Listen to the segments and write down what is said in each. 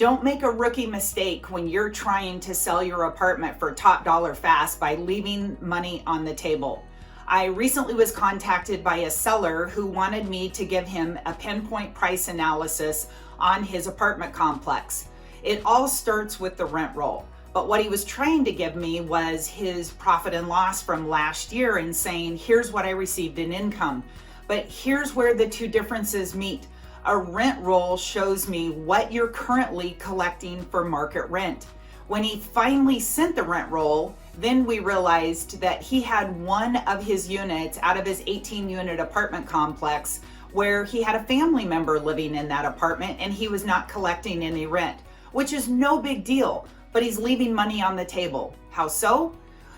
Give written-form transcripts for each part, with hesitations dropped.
Don't make a rookie mistake when you're trying to sell your apartment for top dollar fast by leaving money on the table. I recently was contacted by a seller who wanted me to give him a pinpoint price analysis on his apartment complex. It all starts with the rent roll, but what he was trying to give me was his profit and loss from last year and saying, here's what I received in income. But here's where the two differences meet. A rent roll shows me what you're currently collecting for market rent. When he finally sent the rent roll, then we realized that he had one of his units out of his 18-unit apartment complex where he had a family member living in that apartment and he was not collecting any rent, which is no big deal, but he's leaving money on the table. How so?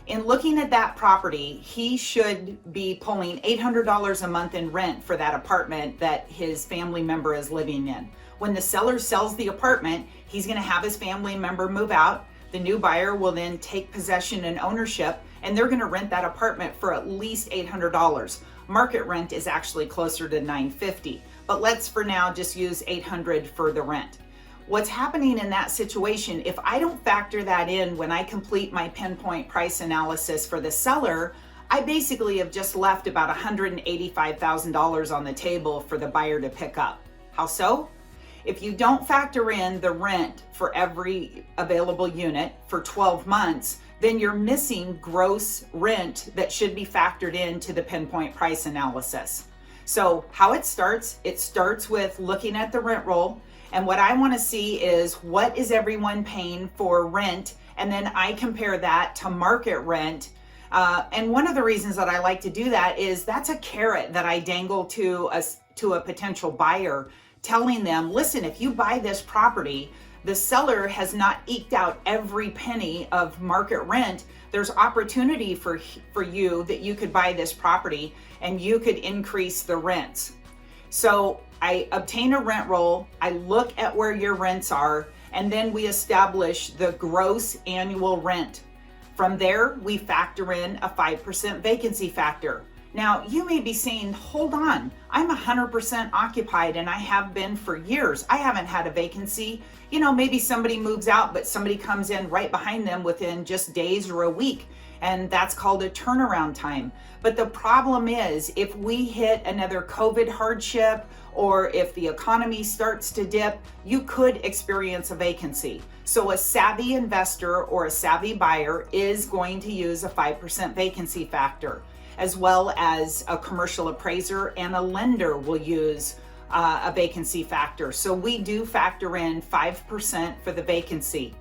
In looking at that property, he should be pulling $800 a month in rent for that apartment that his family member is living in. When the seller sells the apartment, he's going to have his family member move out. The new buyer will then take possession and ownership, and they're going to rent that apartment for at least $800. Market rent is actually closer to $950, but let's for now just use $800 for the rent. What's happening in that situation, if I don't factor that in when I complete my pinpoint price analysis for the seller, I basically have just left about $185,000 on the table for the buyer to pick up. How so? If you don't factor in the rent for every available unit for 12 months, then you're missing gross rent that should be factored into the pinpoint price analysis. So how it starts with looking at the rent roll. And what I want to see is what is everyone paying for rent, and then I compare that to market rent. And one of the reasons that I like to do that is that's a carrot that I dangle to a potential buyer, telling them, listen, if you buy this property, the seller has not eked out every penny of market rent. There's opportunity for you that you could buy this property and you could increase the rents. So I obtain a rent roll, I look at where your rents are, and then we establish the gross annual rent. From there, we factor in a 5% vacancy factor. Now, you may be saying, hold on, I'm 100% occupied and I have been for years. I haven't had a vacancy. You know, maybe somebody moves out, but somebody comes in right behind them within just days or a week. And that's called a turnaround time. But the problem is, if we hit another COVID hardship, or if the economy starts to dip, you could experience a vacancy. So a savvy investor or a savvy buyer is going to use a 5% vacancy factor, as well as a commercial appraiser and a lender will use a vacancy factor. So we do factor in 5% for the vacancy.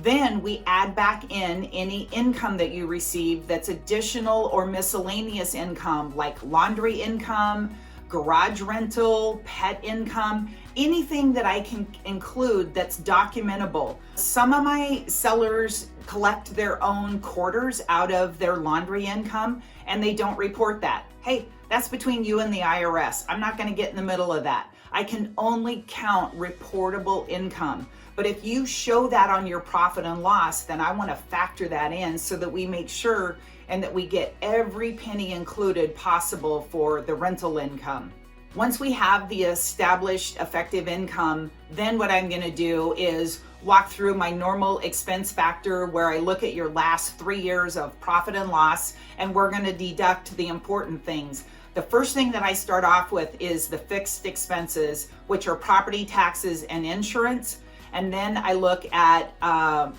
Then we add back in any income that you receive that's additional or miscellaneous income, like laundry income, garage rental, pet income, anything that I can include that's documentable. Some of my sellers collect their own quarters out of their laundry income and they don't report that. Hey, that's between you and the IRS. I'm not going to get in the middle of that. I can only count reportable income. But if you show that on your profit and loss, then I want to factor that in so that we make sure and that we get every penny included possible for the rental income. Once we have the established effective income, then what I'm going to do is walk through my normal expense factor where I look at your last 3 years of profit and loss, and we're going to deduct the important things. The first thing that I start off with is the fixed expenses, which are property taxes and insurance. And then I look at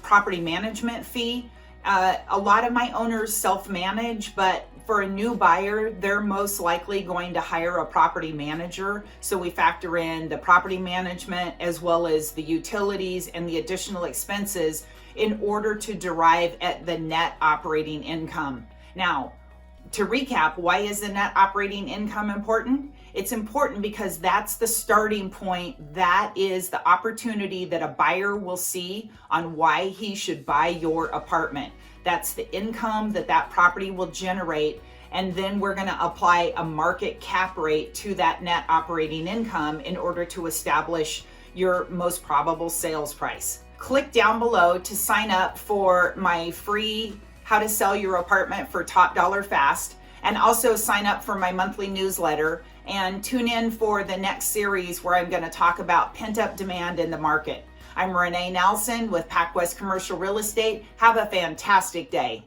property management fee. A lot of my owners self-manage, but for a new buyer, they're most likely going to hire a property manager. So we factor in the property management as well as the utilities and the additional expenses in order to derive at the net operating income. Now, to recap, why is the net operating income important? It's important because that's the starting point. That is the opportunity that a buyer will see on why he should buy your apartment. That's the income that property will generate. And then we're going to apply a market cap rate to that net operating income in order to establish your most probable sales price. Click down below to sign up for my free How to Sell Your Apartment for Top Dollar Fast, and also sign up for my monthly newsletter and tune in for the next series where I'm going to talk about pent-up demand in the market. I'm Renee Nelson with PacWest Commercial Real Estate. Have a fantastic day.